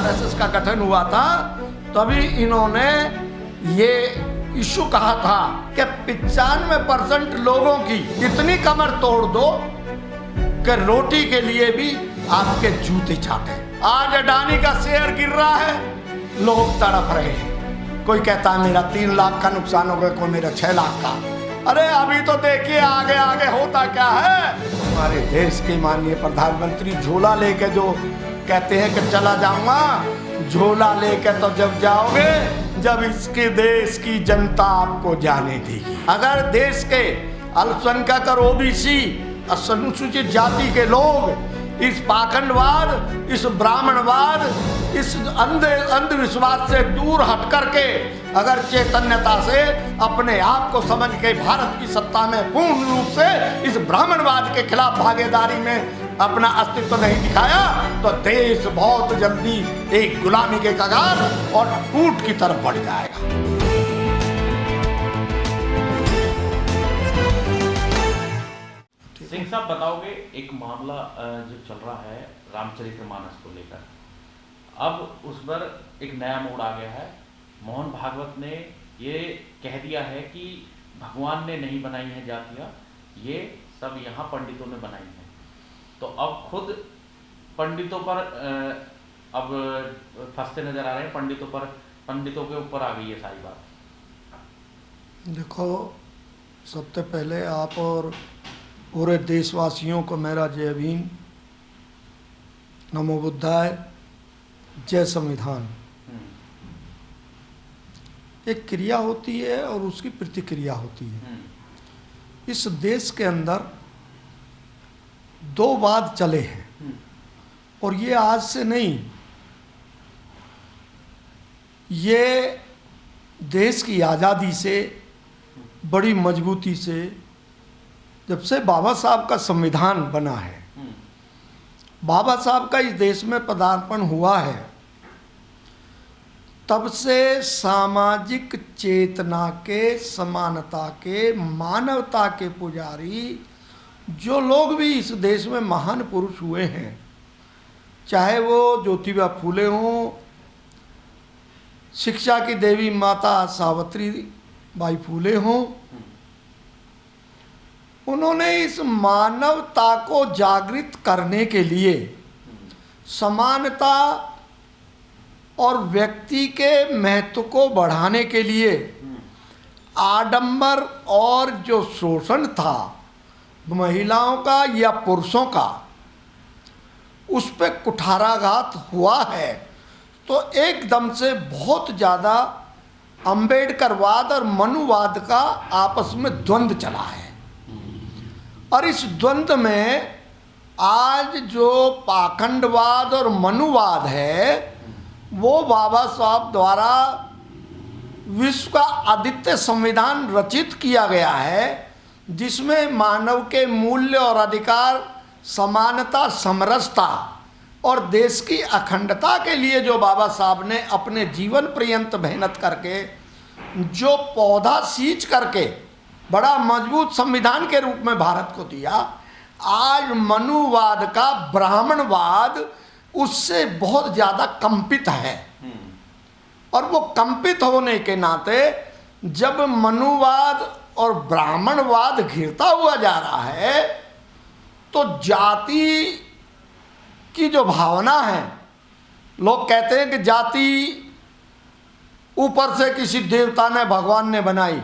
RSS का गठन हुआ था, तभी इन्होंने ये इशू कहा था कि 95% लोगों की इतनी कमर तोड़ दो कि रोटी के लिए भी आपके जूते चाटे। आज अडानी का शेयर गिर रहा है, लोग तड़प रहे हैं। कोई कहता है मेरा 3 लाख का नुकसान हो गया, कोई मेरा 6 लाख का। अरे अभी तो देखिए आगे आगे होता क्या है। हमारे देश के माननीय प्रधानमंत्री झोला लेके जो कहते हैं कि चला जाऊंगा, झोला लेके तो जब जाओगे जब इसके देश की जनता आपको जाने देगी। अगर देश के अल्पसंख्यक और ओबीसी अनुसूचित जाति के लोग इस पाखंडवाद, इस ब्राह्मणवाद, इस अंधविश्वास से दूर हट करके अगर चैतन्यता से अपने आप को समझ के भारत की सत्ता में पूर्ण रूप से इस ब्राह्मणवाद के खिलाफ भागीदारी में अपना अस्तित्व नहीं दिखाया तो देश बहुत जल्दी एक गुलामी के कगार और टूट की तरफ बढ़ जाएगा। सिंह साहब बताओगे, एक मामला जो चल रहा है रामचरितमानस को लेकर, अब उस पर एक नया मोड़ आ गया है। मोहन भागवत ने ये कह दिया है कि भगवान ने नहीं बनाई है जातियाँ, ये सब यहाँ पंडितों ने बनाई हैं। तो अब खुद पंडितों पर अब फंसते नजर आ रहे हैं, पंडितों के ऊपर आ गई है सारी बात। देखो, सबसे पहले आप और पूरे देशवासियों को मेरा जय भीम, नमो बुद्धाय, जय संविधान। एक क्रिया होती है और उसकी प्रतिक्रिया होती है। इस देश के अंदर 2 वाद चले हैं और ये आज से नहीं, ये देश की आज़ादी से बड़ी मजबूती से, जब से बाबा साहब का संविधान बना है, बाबा साहब का इस देश में पदार्पण हुआ है, तब से सामाजिक चेतना के, समानता के, मानवता के पुजारी जो लोग भी इस देश में महान पुरुष हुए हैं, चाहे वो ज्योतिबा फूले हों, शिक्षा की देवी माता सावित्री बाई फूले हों, उन्होंने इस मानवता को जागृत करने के लिए, समानता और व्यक्ति के महत्व को बढ़ाने के लिए आडंबर और जो शोषण था महिलाओं का या पुरुषों का, उस पर कुठाराघात हुआ है। तो एकदम से बहुत ज़्यादा अंबेडकरवाद और मनुवाद का आपस में द्वंद्व चला है और इस द्वंद्व में आज जो पाखंडवाद और मनुवाद है वो बाबा साहब द्वारा विश्व का अद्वितीय संविधान रचित किया गया है, जिसमें मानव के मूल्य और अधिकार, समानता, समरसता और देश की अखंडता के लिए जो बाबा साहब ने अपने जीवन पर्यंत मेहनत करके जो पौधा सींच करके बड़ा मजबूत संविधान के रूप में भारत को दिया, आज मनुवाद का ब्राह्मणवाद उससे बहुत ज़्यादा कंपित है। और वो कंपित होने के नाते जब मनुवाद और ब्राह्मणवाद घिरता हुआ जा रहा है तो जाति की जो भावना है, लोग कहते हैं कि जाति ऊपर से किसी देवता ने, भगवान ने बनाई।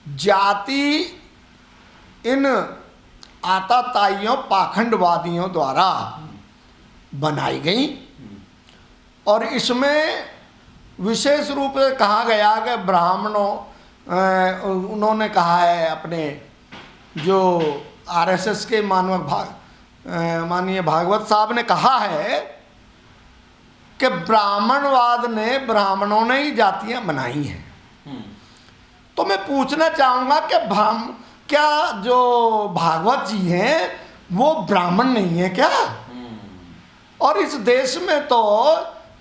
जाति इन आताताइयों, पाखंडवादियों द्वारा बनाई गई और इसमें विशेष रूप से कहा गया कि ब्राह्मणों, उन्होंने कहा है अपने जो आरएसएस के माननीय भागवत साहब ने कहा है कि ब्राह्मणवाद ने, ब्राह्मणों ने ही जातियां बनाई हैं। तो मैं पूछना चाहूँगा कि क्या जो भागवत जी हैं वो ब्राह्मण नहीं है क्या? और इस देश में तो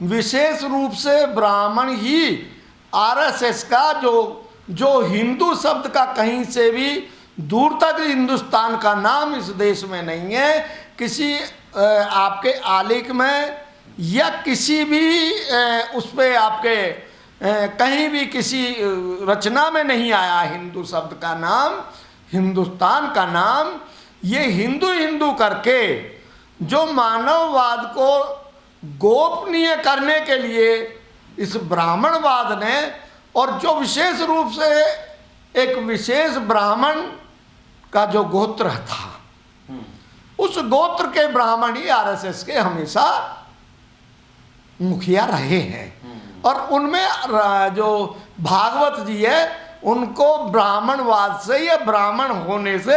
विशेष रूप से ब्राह्मण ही आरएसएस का जो हिंदू शब्द का कहीं से भी दूर तक हिंदुस्तान का नाम इस देश में नहीं है। किसी आपके आलेख में या किसी भी उस पे आपके कहीं भी किसी रचना में नहीं आया हिंदू शब्द का नाम, हिंदुस्तान का नाम। ये हिंदू हिंदू करके जो मानववाद को गोपनीय करने के लिए इस ब्राह्मणवाद ने, और जो विशेष रूप से एक विशेष ब्राह्मण का जो गोत्र था, उस गोत्र के ब्राह्मण ही आरएसएस के हमेशा मुखिया रहे हैं। और उनमें जो भागवत जी है, उनको ब्राह्मणवाद से या ब्राह्मण होने से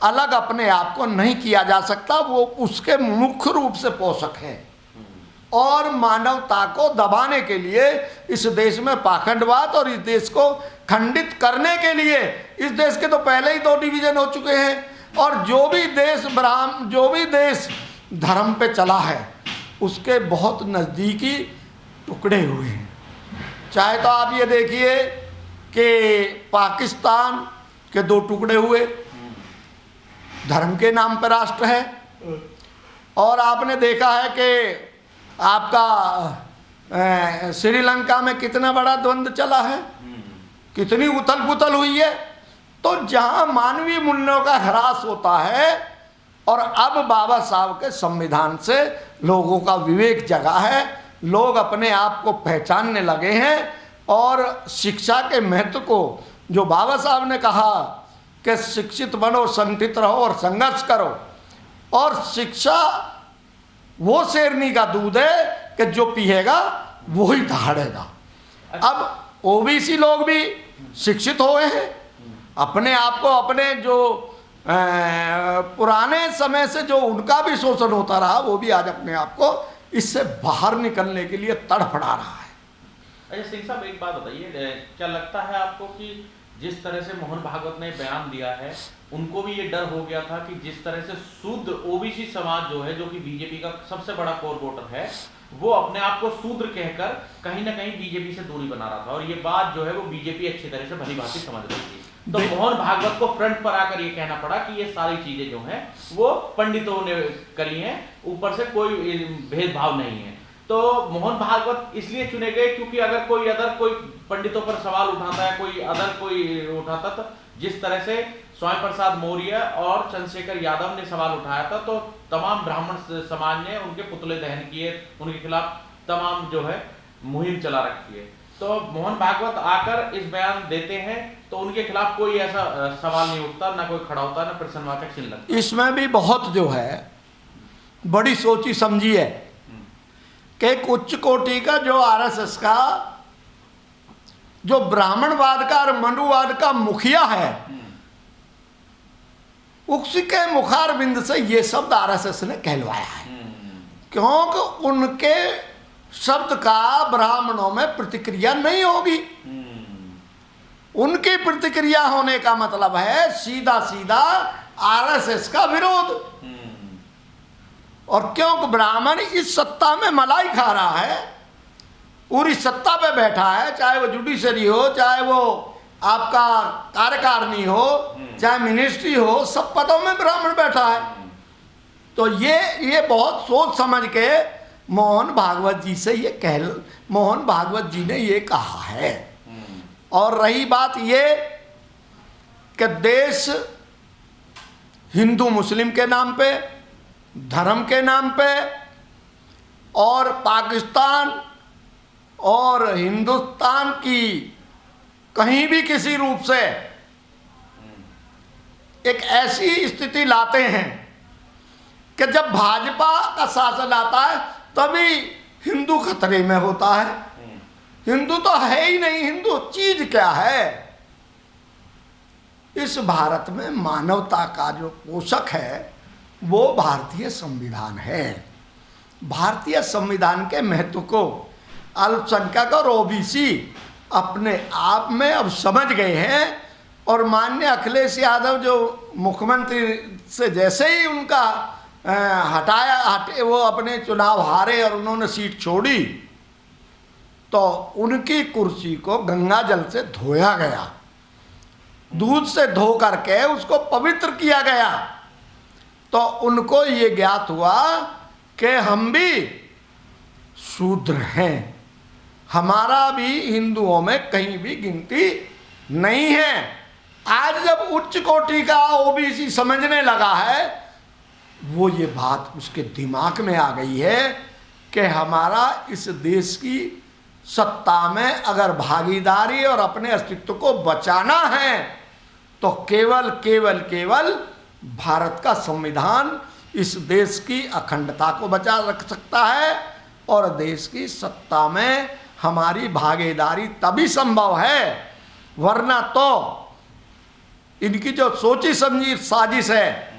अलग अपने आप को नहीं किया जा सकता। वो उसके मुख्य रूप से पोषक हैं। और मानवता को दबाने के लिए इस देश में पाखंडवाद और इस देश को खंडित करने के लिए, इस देश के तो पहले ही 2 डिवीजन हो चुके हैं। और जो भी देश धर्म पे चला है, उसके बहुत नज़दीकी टुकड़े हुए हैं। चाहे तो आप ये देखिए कि पाकिस्तान के 2 टुकड़े हुए, धर्म के नाम पर राष्ट्र है। और आपने देखा है कि आपका श्रीलंका में कितना बड़ा द्वंद्व चला है, कितनी उथल पुथल हुई है। तो जहाँ मानवीय मूल्यों का ह्रास होता है, और अब बाबा साहब के संविधान से लोगों का विवेक जगा है, लोग अपने आप को पहचानने लगे हैं। और शिक्षा के महत्व को, जो बाबा साहब ने कहा कि शिक्षित बनो, संगठित रहो और संघर्ष करो, और शिक्षा वो शेरनी का दूध है कि जो पिएगा वो ही दहाड़ेगा। अब ओबीसी लोग भी शिक्षित हुए हैं, अपने आप को, अपने जो पुराने समय से जो उनका भी शोषण होता रहा, वो भी आज अपने आप को इससे बाहर निकलने के लिए तड़फड़ा रहा है। अच्छा सिंह साहब, एक बात बताइए, क्या लगता है आपको कि जिस तरह से मोहन भागवत ने बयान दिया है, उनको भी ये डर हो गया था कि जिस तरह से शूद्र ओबीसी समाज जो है, जो कि बीजेपी का सबसे बड़ा कोर वोटर है, वो अपने आप को शूद्र कहकर कहीं ना कहीं बीजेपी से दूरी बना रहा था, और ये बात जो है वो बीजेपी अच्छी तरह से भली भांति समझ रही थी। तो मोहन भागवत को फ्रंट पर आकर ये कहना पड़ा कि ये सारी चीजें जो हैं वो पंडितों ने करी हैं, ऊपर से कोई भेदभाव नहीं है। तो मोहन भागवत इसलिए चुने गए क्योंकि अगर कोई पंडितों पर सवाल उठाता है, कोई उठाता, तो जिस तरह से स्वामी प्रसाद मौर्य और चंद्रशेखर यादव ने सवाल उठाया था, तो तमाम ब्राह्मण समाज ने उनके पुतले दहन किए, उनके खिलाफ तमाम जो है मुहिम चला रखी है। तो मोहन भागवत आकर इस बयान देते हैं तो उनके खिलाफ कोई ऐसा सवाल नहीं उठता, ना कोई खड़ा होता, ना प्रश्नवाचक चिन्ह लगता। इसमें भी बहुत जो है बड़ी सोची समझी है कि एक उच्च कोटि का जो आरएसएस का जो ब्राह्मणवाद का और मनुवाद का मुखिया है, उसके मुखार बिंद से ये शब्द आरएसएस ने कहलवाया है। क्योंकि उनके शब्द का ब्राह्मणों में प्रतिक्रिया नहीं होगी। उनकी प्रतिक्रिया होने का मतलब है सीधा सीधा आरएसएस का विरोध। और क्योंकि ब्राह्मण इस सत्ता में मलाई खा रहा है, पूरी सत्ता पे बैठा है, चाहे वो जुडिशरी हो, चाहे वो आपका कार्यकारिणी हो, चाहे मिनिस्ट्री हो, सब पदों में ब्राह्मण बैठा है। तो ये बहुत सोच समझ के मोहन भागवत जी से मोहन भागवत जी ने ये कहा है। और रही बात ये कि देश हिंदू मुस्लिम के नाम पे, धर्म के नाम पे, और पाकिस्तान और हिंदुस्तान की कहीं भी किसी रूप से एक ऐसी स्थिति लाते हैं कि जब भाजपा का शासन आता है तभी हिंदू खतरे में होता है। हिंदू तो है ही नहीं, हिंदू चीज क्या है? इस भारत में मानवता का जो पोषक है वो भारतीय संविधान है। भारतीय संविधान के महत्व को अल्पसंख्यक और ओबीसी अपने आप में अब समझ गए हैं। और माननीय अखिलेश यादव जो मुख्यमंत्री से जैसे ही उनका हटे वो अपने चुनाव हारे और उन्होंने सीट छोड़ी, तो उनकी कुर्सी को गंगा जल से धोया गया, दूध से धो करके उसको पवित्र किया गया। तो उनको ये ज्ञात हुआ कि हम भी शूद्र हैं। हमारा भी हिंदुओं में कहीं भी गिनती नहीं है। आज जब उच्च कोटि का ओबीसी समझने लगा है, वो ये बात उसके दिमाग में आ गई है कि हमारा इस देश की सत्ता में अगर भागीदारी और अपने अस्तित्व को बचाना है तो केवल केवल केवल भारत का संविधान इस देश की अखंडता को बचा रख सकता है, और देश की सत्ता में हमारी भागीदारी तभी संभव है। वरना तो इनकी जो सोची समझी साजिश है,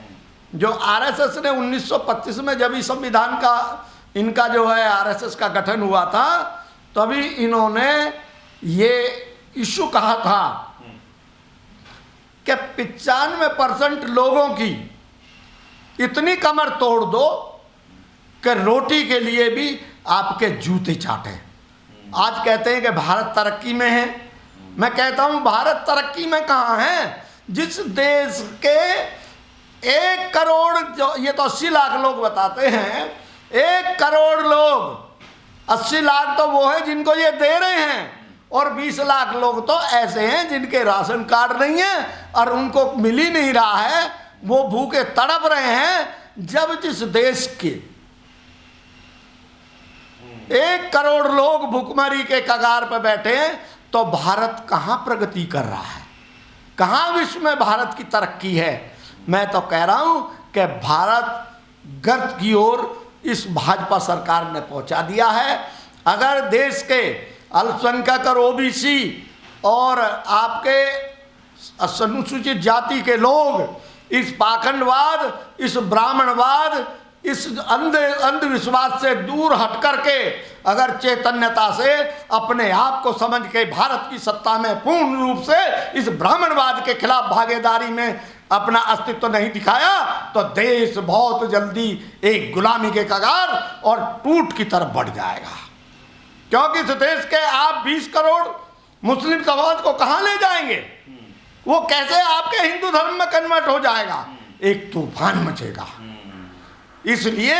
जो आरएसएस ने 1925 में जब इस संविधान का इनका जो है आरएसएस का गठन हुआ था, तभी इन्होंने ये इशू कहा था कि 95% लोगों की इतनी कमर तोड़ दो कि रोटी के लिए भी आपके जूते चाटे। आज कहते हैं कि भारत तरक्की में है। मैं कहता हूं भारत तरक्की में कहाँ है? जिस देश के 1 करोड़, जो ये तो 80 लाख लोग बताते हैं, 1 करोड़ लोग, 80 लाख तो वो है जिनको ये दे रहे हैं, और 20 लाख लोग तो ऐसे हैं जिनके राशन कार्ड नहीं है और उनको मिल ही नहीं रहा है, वो भूखे तड़प रहे हैं। जब जिस देश के 1 करोड़ लोग भूखमरी के कगार पर बैठे हैं, तो भारत कहाँ प्रगति कर रहा है? कहाँ विश्व में भारत की तरक्की है? मैं तो कह रहा हूं कि भारत गर्त की ओर इस भाजपा सरकार ने पहुंचा दिया है। अगर देश के अल्पसंख्यक और ओबीसी और आपके अनुसूचित जाति के लोग इस पाखंडवाद, इस ब्राह्मणवाद, इस अंधविश्वास से दूर हट करके अगर चैतन्यता से अपने आप को समझ के भारत की सत्ता में पूर्ण रूप से इस ब्राह्मणवाद के खिलाफ भागीदारी में अपना अस्तित्व नहीं दिखाया, तो देश बहुत जल्दी एक गुलामी के कगार और टूट की तरफ बढ़ जाएगा। क्योंकि इस देश के आप 20 करोड़ मुस्लिम समाज को कहां ले जाएंगे? वो कैसे आपके हिंदू धर्म में कन्वर्ट हो जाएगा? एक तूफान मचेगा। इसलिए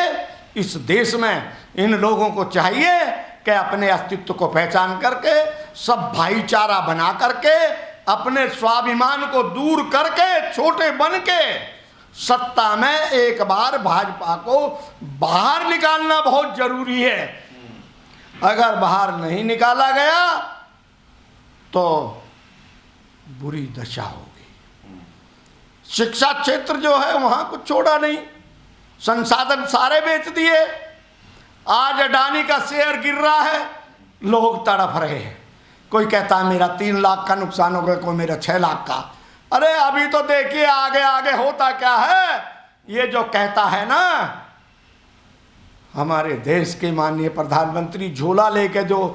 इस देश में इन लोगों को चाहिए कि अपने अस्तित्व को पहचान करके, सब भाईचारा बना करके, अपने स्वाभिमान को दूर करके, छोटे बन के सत्ता में एक बार भाजपा को बाहर निकालना बहुत जरूरी है। अगर बाहर नहीं निकाला गया तो बुरी दशा होगी। शिक्षा क्षेत्र जो है वहां कुछ छोड़ा नहीं, संसाधन सारे बेच दिए। आज अडानी का शेयर गिर रहा है, लोग तड़प रहे हैं। कोई कहता है मेरा 3 लाख का नुकसान हो गया, कोई मेरा 6 लाख का। अरे अभी तो देखिए आगे आगे होता क्या है। ये जो कहता है ना, हमारे देश के माननीय प्रधानमंत्री झोला लेके जो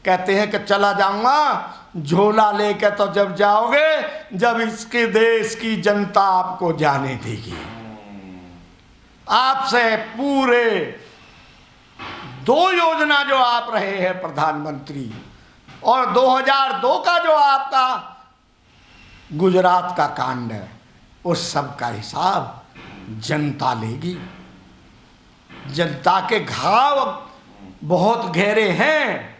कहते हैं कि चला जाऊंगा, झोला लेके तो जब जाओगे जब इसके देश की जनता आपको जाने देगी। आपसे पूरे 2 योजना जो आप रहे हैं प्रधानमंत्री, और 2002 का जो आपका गुजरात का कांड है, उस सब का हिसाब जनता लेगी। जनता के घाव बहुत गहरे हैं।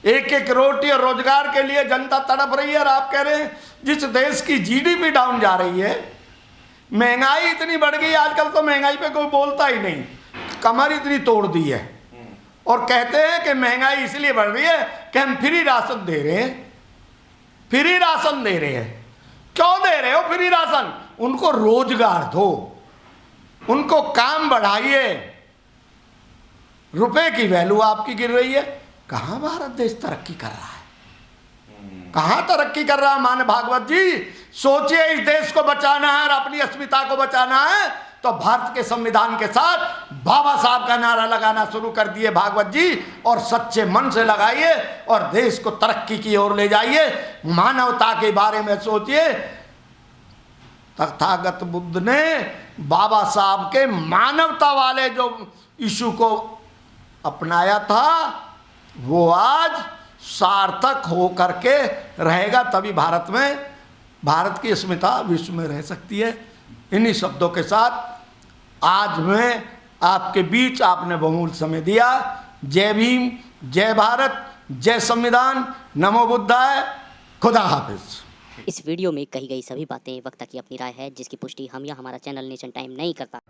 एक एक रोटी और रोजगार के लिए जनता तड़प रही है, और आप कह रहे हैं जिस देश की जीडीपी डाउन जा रही है, महंगाई इतनी बढ़ गई, आजकल तो महंगाई पे कोई बोलता ही नहीं, कमर इतनी तोड़ दी है। और कहते हैं कि महंगाई इसलिए बढ़ रही है कि हम फ्री राशन दे रहे हैं। फ्री राशन दे रहे हैं, क्यों दे रहे हो फ्री राशन? उनको रोजगार दो, उनको काम बढ़ाइए। रुपए की वैल्यू आपकी गिर रही है। कहां भारत देश तरक्की कर रहा है? कहां तरक्की कर रहा है? माने भागवत जी सोचिए, इस देश को बचाना है और अपनी अस्मिता को बचाना है तो भारत के संविधान के साथ बाबा साहब का नारा लगाना शुरू कर दिए भागवत जी, और सच्चे मन से लगाइए और देश को तरक्की की ओर ले जाइए। मानवता के बारे में सोचिए। तथागत बुद्ध ने बाबा साहब के मानवता वाले जो इशू को अपनाया था, वो आज सार्थक हो करके रहेगा, तभी भारत में भारत की अस्मिता विश्व में रह सकती है। इन्हीं शब्दों के साथ आज मैं आपके बीच, आपने बहुमूल्य समय दिया, जय भीम, जय भारत, जय संविधान, नमो बुद्धाय, खुदा हाफिज। इस वीडियो में कही गई सभी बातें वक्ता की अपनी राय है, जिसकी पुष्टि हम या हमारा चैनल नेशन टाइम नहीं करता।